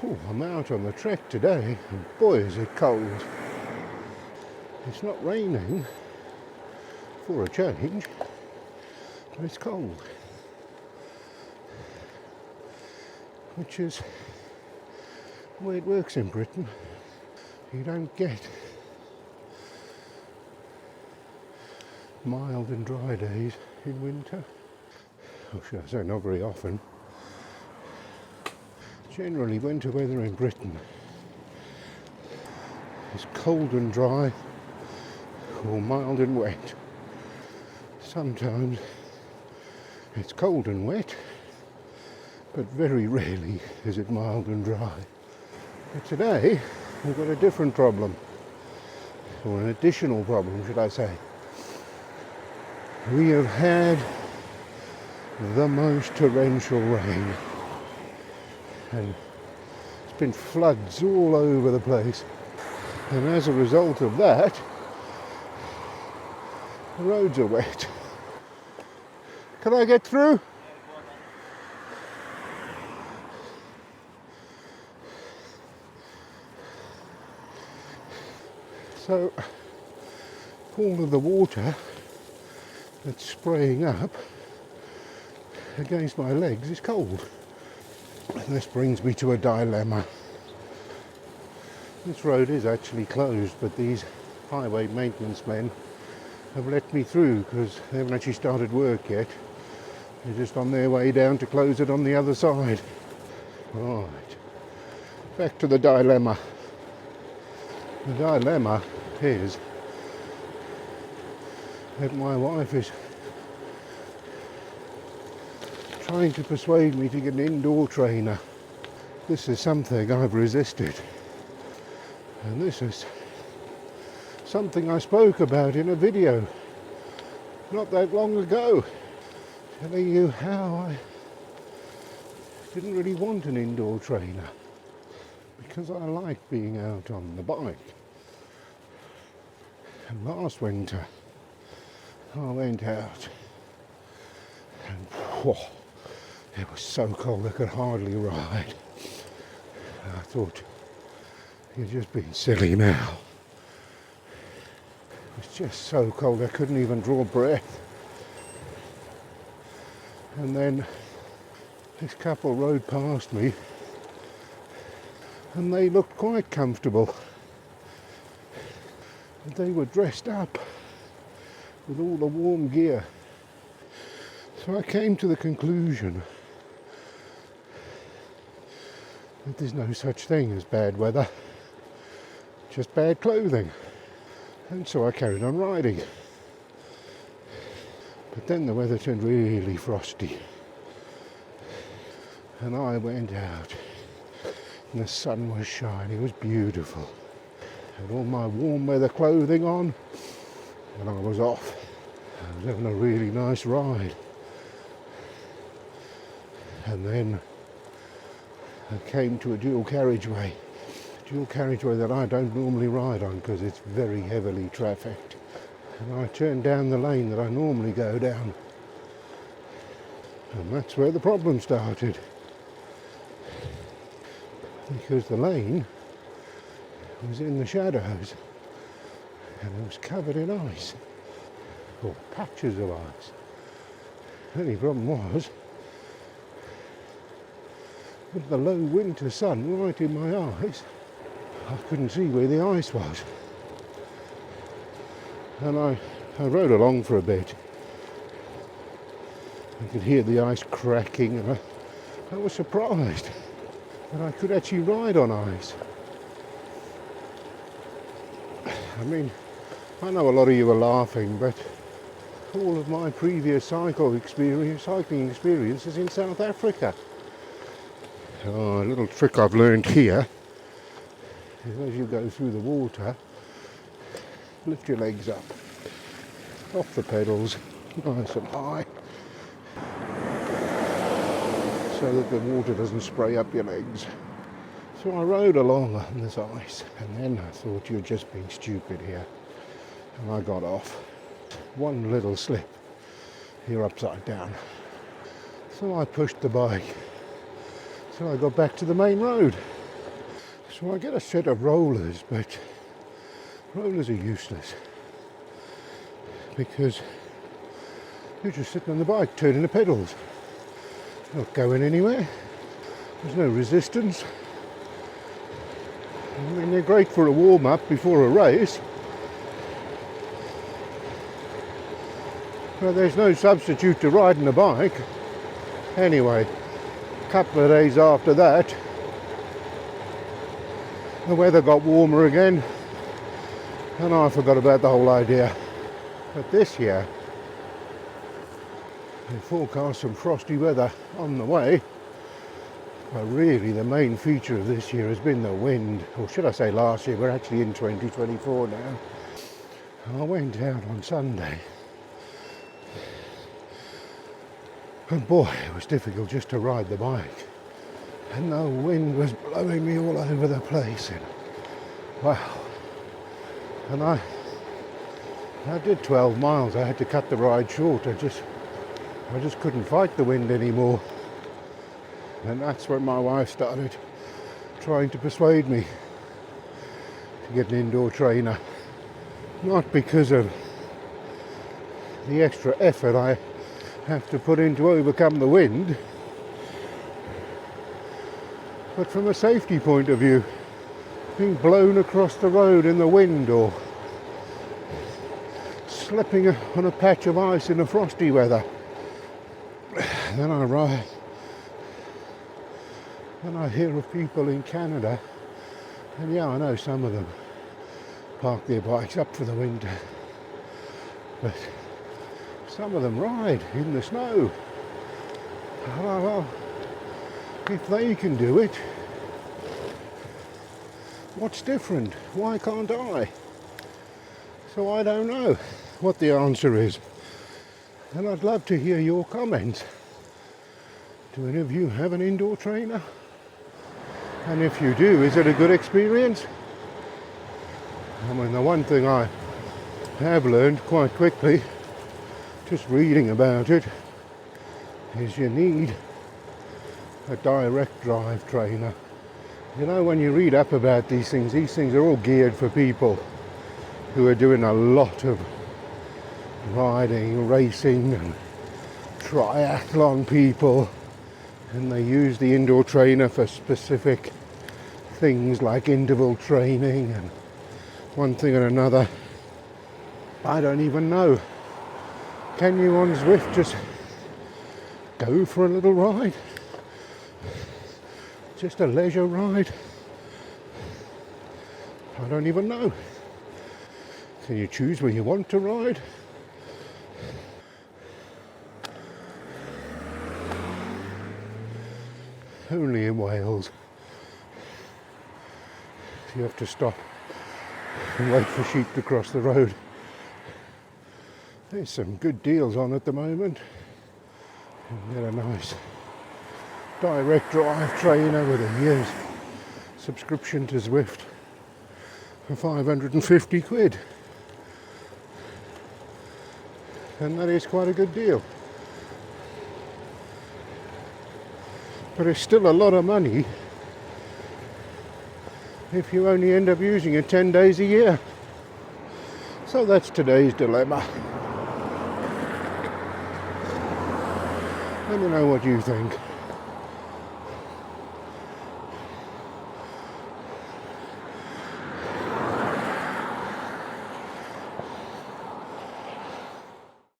Oh, I'm out on the trek today, and boy is it cold. It's not raining, for a change, but it's cold. Which is the way it works in Britain. You don't get mild and dry days in winter. Or should I say, not very often. Generally, winter weather in Britain is cold and dry or mild and wet. Sometimes it's cold and wet, but very rarely is it mild and dry. But today, we've got a different problem, or an additional problem, should I say. We have had the most torrential rain, and it's been floods all over the place. And as a result of that, the roads are wet. Can I get through? So, all of the water that's spraying up against my legs is cold. And this brings me to a dilemma. This road is actually closed, but these highway maintenance men have let me through because they haven't actually started work yet. They're just on their way down to close it on the other side. Right, back to the dilemma. The dilemma is that my wife is trying to persuade me to get an indoor trainer. This is something I've resisted. And this is something I spoke about in a video not that long ago, telling you how I didn't really want an indoor trainer because I like being out on the bike. And last winter I went out and it was so cold I could hardly ride. And I thought, you're just being silly now. It was just so cold I couldn't even draw breath. And then this couple rode past me and they looked quite comfortable. And they were dressed up with all the warm gear. So I came to the conclusion that there's no such thing as bad weather, just bad clothing. And so I carried on riding. But then the weather turned really frosty. And I went out and the sun was shining, it was beautiful. I had all my warm weather clothing on and I was off. I was having a really nice ride. And then I came to a dual carriageway that I don't normally ride on because it's very heavily trafficked. And I turned down the lane that I normally go down. And that's where the problem started. Because the lane was in the shadows and it was covered in ice, or patches of ice. The only problem was, with the low winter sun right in my eyes, I couldn't see where the ice was. And I rode along for a bit. I could hear the ice cracking and I was surprised that I could actually ride on ice. I mean, I know a lot of you are laughing, but all of my previous cycling experience is in South Africa. A little trick I've learned here is as you go through the water, lift your legs up, off the pedals, nice and high, so that the water doesn't spray up your legs. So I rode along on this ice, and then I thought, you're just being stupid here. And I got off. One little slip, you're upside down. So I pushed the bike. So I got back to the main road. So I get a set of rollers, but rollers are useless because you're just sitting on the bike turning the pedals, not going anywhere. There's no resistance. I mean, they're great for a warm-up before a race, but there's no substitute to riding a bike. Anyway, a couple of days after that, the weather got warmer again, and I forgot about the whole idea. But this year, they forecast some frosty weather on the way. But really the main feature of this year has been the wind, or should I say last year. We're actually in 2024 now. I went out on Sunday, and boy, it was difficult just to ride the bike, and the wind was blowing me all over the place, and wow. And I did 12 miles. I had to cut the ride short. I just couldn't fight the wind anymore. And that's when my wife started trying to persuade me to get an indoor trainer. Not because of the extra effort I have to put in to overcome the wind, but from a safety point of view. Being blown across the road in the wind, or slipping on a patch of ice in the frosty weather. Then I hear of people in Canada, and yeah, I know some of them park their bikes up for the winter, but some of them ride in the snow. Well, if they can do it, what's different? Why can't I? So I don't know what the answer is, and I'd love to hear your comments. Do any of you have an indoor trainer? And if you do, is it a good experience? I mean, the one thing I have learned quite quickly, just reading about it, is you need a direct drive trainer. You know, when you read up about these things are all geared for people who are doing a lot of riding, racing, and triathlon people, and they use the indoor trainer for specific things like interval training and one thing and another. I don't even know. Can you on Zwift just go for a little ride? Just a leisure ride? I don't even know. Can you choose where you want to ride? Only in Wales. You have to stop and wait for sheep to cross the road. There's some good deals on at the moment. You can get a nice direct drive trainer with a year's subscription to Zwift for 550 quid. And that is quite a good deal. But it's still a lot of money if you only end up using it 10 days a year. So that's today's dilemma. Let me know what you think.